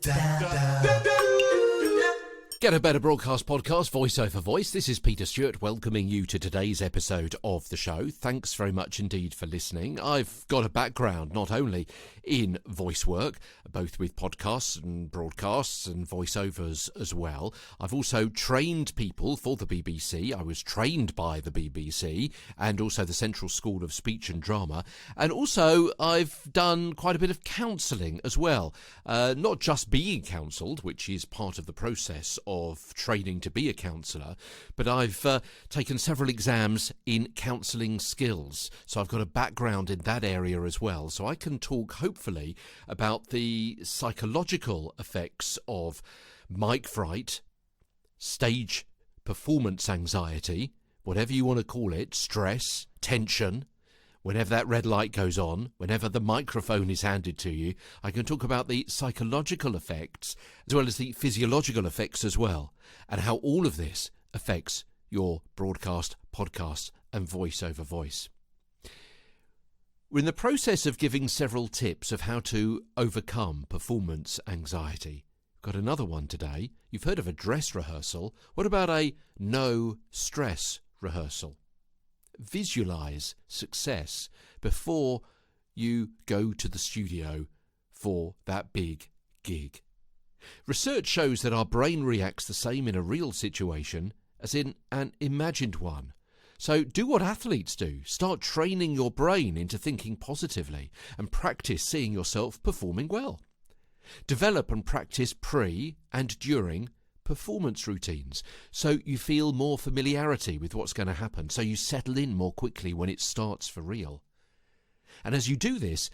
Get a Better Broadcast podcast, voice over voice. This is Peter Stewart welcoming you to today's episode of the show. Thanks very much indeed for listening. I've got a background not only in voice work, both with podcasts and broadcasts and voiceovers as well. I've also trained people for the BBC. I was trained by the BBC and also the Central School of Speech and Drama. And also I've done quite a bit of counselling as well. Not just being counselled, which is part of the process of training to be a counsellor, but I've taken several exams in counselling skills. So I've got a background in that area as well. So I can talk, hopefully, about the psychological effects of mic fright, stage performance anxiety, whatever you want to call it, stress, tension. Whenever that red light goes on, whenever the microphone is handed to you, I can talk about the psychological effects as well as the physiological effects as well, and how all of this affects your broadcast, podcast, and voice over voice. We're in the process of giving several tips of how to overcome performance anxiety. We've got another one today. You've heard of a dress rehearsal. What about a no-stress rehearsal? Visualise success before you go to the studio for that big gig. Research shows that our brain reacts the same in a real situation as in an imagined one. So do what athletes do. Start training your brain into thinking positively and practice seeing yourself performing well. Develop and practice pre and during performance routines so you feel more familiarity with what's going to happen, so you settle in more quickly when it starts for real. And as you do this,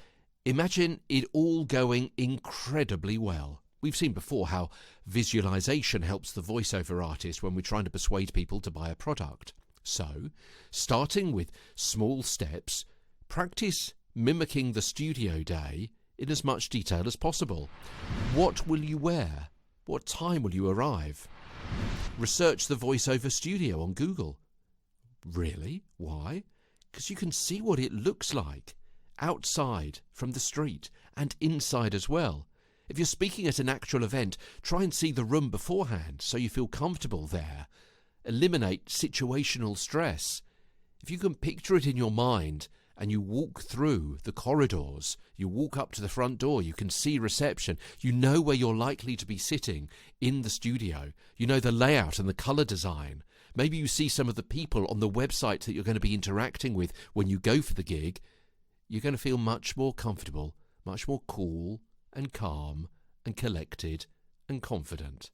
imagine it all going incredibly well. We've seen before how visualisation helps the voiceover artist when we're trying to persuade people to buy a product. So, starting with small steps, practice mimicking the studio day in as much detail as possible. What will you wear? What time will you arrive? Research the voiceover studio on Google. Really? Why? Because you can see what it looks like outside from the street and inside as well. If you're speaking at an actual event, try and see the room beforehand so you feel comfortable there. Eliminate situational stress. If you can picture it in your mind and you walk through the corridors, you walk up to the front door, you can see reception, you know where you're likely to be sitting in the studio, you know the layout and the colour design. Maybe you see some of the people on the website that you're going to be interacting with when you go for the gig. You're going to feel much more comfortable, much more cool and calm and collected and confident.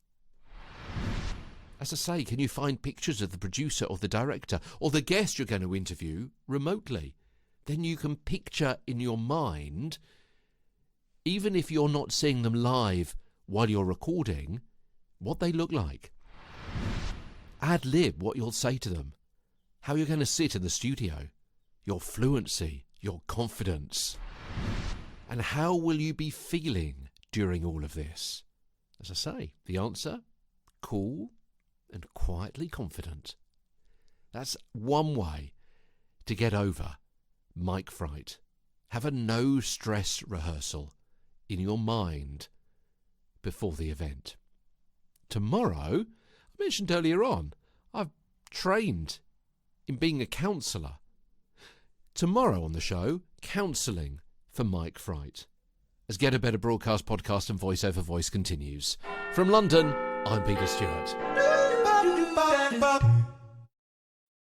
As I say, can you find pictures of the producer or the director or the guest you're going to interview remotely? Then you can picture in your mind, even if you're not seeing them live while you're recording, what they look like. Ad-lib what you'll say to them, how you're going to sit in the studio, your fluency, your confidence, and how will you be feeling during all of this? As I say, the answer, cool and quietly confident. That's one way to get over mic fright. Have a no-stress rehearsal in your mind before the event. Tomorrow, I mentioned earlier on, I've trained in being a counsellor. Tomorrow on the show, counselling for mic fright. As Get a Better Broadcast podcast and voice over voice continues. From London, I'm Peter Stewart.